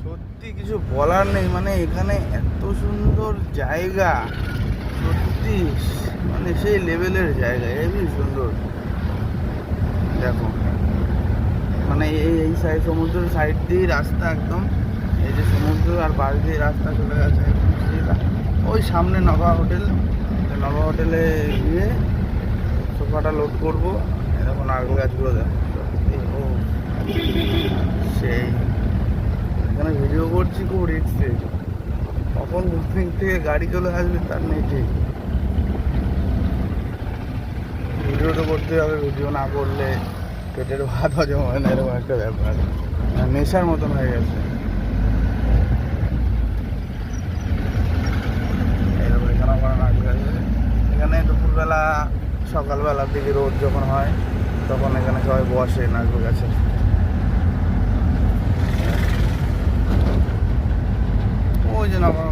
সত্যি কিছু বলার নেই, মানে এখানে এত সুন্দর জায়গা, সত্যি মানে সেই লেভেলের জায়গা, হেবি সুন্দর। দেখো মানে এই সাইড সমুদ্রের সাইড দিয়ে রাস্তা একদম, এই যে সমুদ্র আর পাশ দিয়ে রাস্তা চলে গেছে একদম সোজা। ওই সামনে নভা হোটেল, নভা হোটেলে গিয়ে সোফাটা লোড করবো। এরকম নারকেল গাছগুলো দেখো, ও সেই এখানে ভিডিও করছি খুব রিস্কে, কখন বুকিং থেকে গাড়ি চলে আসবে তার নেই ঠিক। ভিডিও তো করতে হবে, ভিডিও না করলে পেটের ভাত হজম হয় না, এরকম একটা ব্যাপার, নেশার মতন হয়ে গেছে। এরকম এখানে আমার নারকেল গাছ আছে। এখানে দুপুরবেলা সকালবেলার দিকে রোদ যখন হয় তখন এখানে সবাই বসে নারকেল গাছে। ওই যে নবাব